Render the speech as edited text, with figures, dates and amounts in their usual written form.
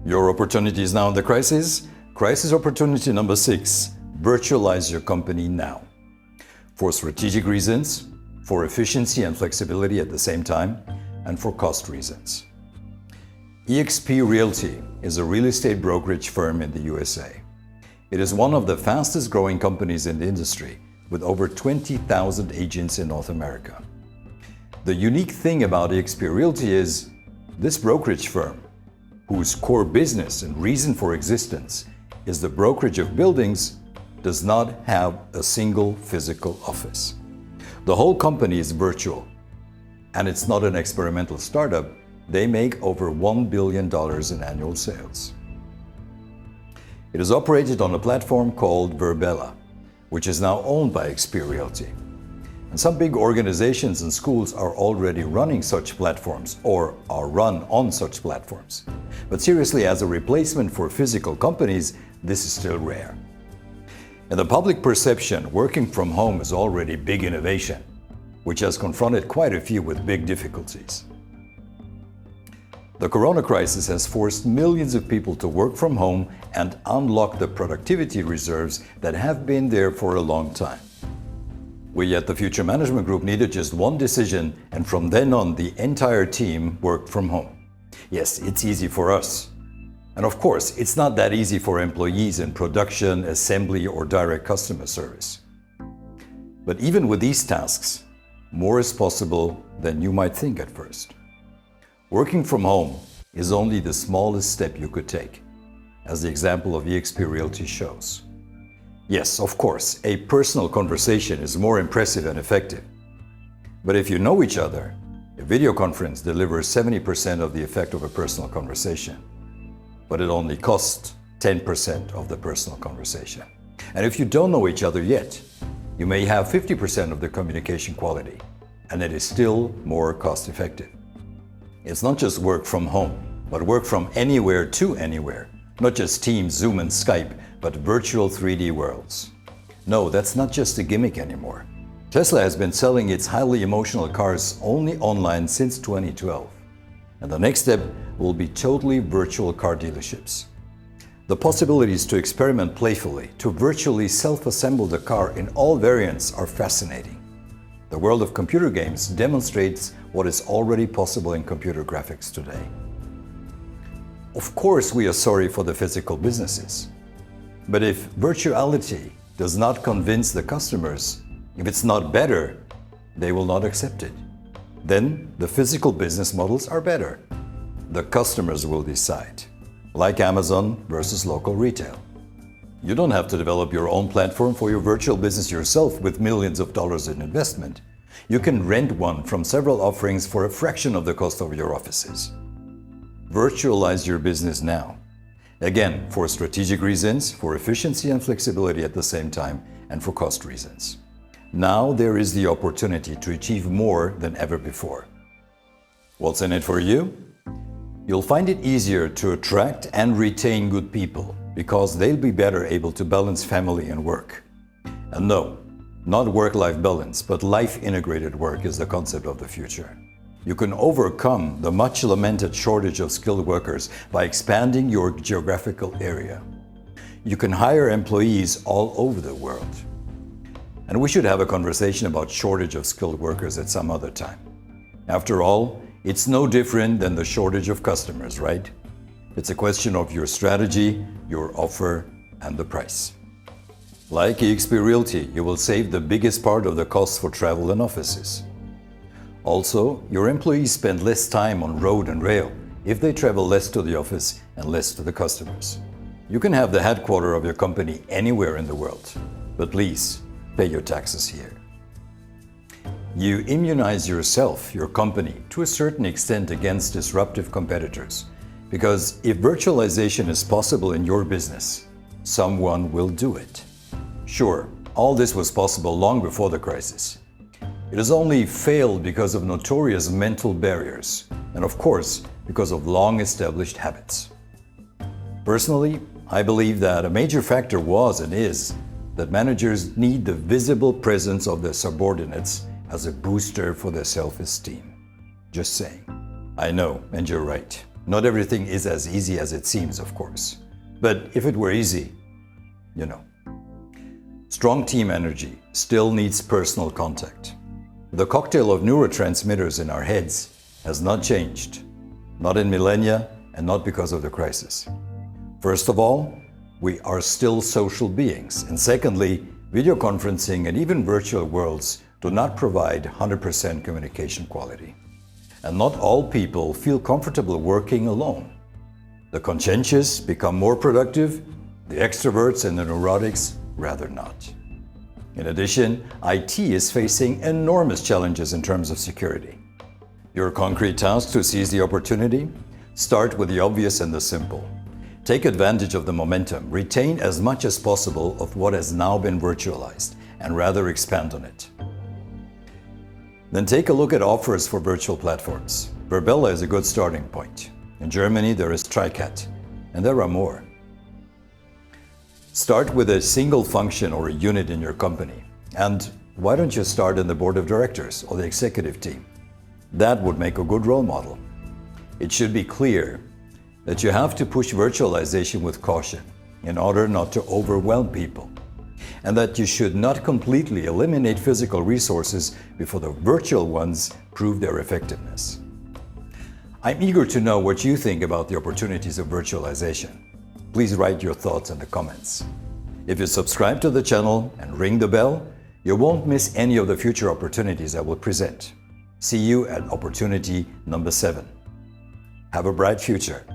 Your opportunity is now in the crisis. Crisis opportunity number 6, virtualize your company now. For strategic reasons, for efficiency and flexibility at the same time, and for cost reasons. eXp Realty is a real estate brokerage firm in the USA. It is one of the fastest growing companies in the industry, with over 20,000 agents in North America. The unique thing about eXp Realty is this brokerage firm, whose core business and reason for existence is the brokerage of buildings, does not have a single physical office. The whole company is virtual, and it's not an experimental startup. They make over $1 billion in annual sales. It is operated on a platform called Virbela, which is now owned by eXp Realty. And some big organizations and schools are already running such platforms or are run on such platforms. But seriously, as a replacement for physical companies, this is still rare. In the public perception, working from home is already big innovation, which has confronted quite a few with big difficulties. The corona crisis has forced millions of people to work from home and unlock the productivity reserves that have been there for a long time. We at the Future Management Group needed just one decision, and from then on, the entire team worked from home. Yes, it's easy for us. And of course, it's not that easy for employees in production, assembly, or direct customer service. But even with these tasks, more is possible than you might think at first. Working from home is only the smallest step you could take, as the example of eXp Realty shows. Yes, of course, a personal conversation is more impressive and effective. But if you know each other, a video conference delivers 70% of the effect of a personal conversation. But it only costs 10% of the personal conversation. And if you don't know each other yet, you may have 50% of the communication quality, and it is still more cost effective. It's not just work from home, but work from anywhere to anywhere. Not just Teams, Zoom, and Skype, but virtual 3D worlds. No, that's not just a gimmick anymore. Tesla has been selling its highly emotional cars only online since 2012. And the next step will be totally virtual car dealerships. The possibilities to experiment playfully, to virtually self-assemble the car in all variants are fascinating. The world of computer games demonstrates what is already possible in computer graphics today. Of course, we are sorry for the physical businesses. But if virtuality does not convince the customers, if it's not better, they will not accept it. Then the physical business models are better. The customers will decide, like Amazon versus local retail. You don't have to develop your own platform for your virtual business yourself with millions of dollars in investment. You can rent one from several offerings for a fraction of the cost of your offices. Virtualize your business now. Again, for strategic reasons, for efficiency and flexibility at the same time, and for cost reasons. Now there is the opportunity to achieve more than ever before. What's in it for you? You'll find it easier to attract and retain good people because they'll be better able to balance family and work. And no, not work-life balance, but life-integrated work is the concept of the future. You can overcome the much-lamented shortage of skilled workers by expanding your geographical area. You can hire employees all over the world. And we should have a conversation about shortage of skilled workers at some other time. After all, it's no different than the shortage of customers, right? It's a question of your strategy, your offer, and the price. Like eXp Realty, you will save the biggest part of the costs for travel and offices. Also, your employees spend less time on road and rail if they travel less to the office and less to the customers. You can have the headquarters of your company anywhere in the world, but please pay your taxes here. You immunize yourself, your company, to a certain extent against disruptive competitors, because if virtualization is possible in your business, someone will do it. Sure, all this was possible long before the crisis. It has only failed because of notorious mental barriers, and of course, because of long-established habits. Personally, I believe that a major factor was and is that managers need the visible presence of their subordinates as a booster for their self-esteem. Just saying. I know, and you're right. Not everything is as easy as it seems, of course. But if it were easy, you know. Strong team energy still needs personal contact. The cocktail of neurotransmitters in our heads has not changed, not in millennia and not because of the crisis. First of all, we are still social beings. And secondly, video conferencing and even virtual worlds do not provide 100% communication quality. And not all people feel comfortable working alone. The conscientious become more productive, the extroverts and the neurotics rather not. In addition, IT is facing enormous challenges in terms of security. Your concrete task to seize the opportunity? Start with the obvious and the simple. Take advantage of the momentum, retain as much as possible of what has now been virtualized, and rather expand on it. Then take a look at offers for virtual platforms. Virbela is a good starting point. In Germany, there is TriCat, and there are more. Start with a single function or a unit in your company. And why don't you start in the board of directors or the executive team? That would make a good role model. It should be clear that you have to push virtualization with caution in order not to overwhelm people, and that you should not completely eliminate physical resources before the virtual ones prove their effectiveness. I'm eager to know what you think about the opportunities of virtualization. Please write your thoughts in the comments. If you subscribe to the channel and ring the bell, you won't miss any of the future opportunities I will present. See you at opportunity number 7. Have a bright future.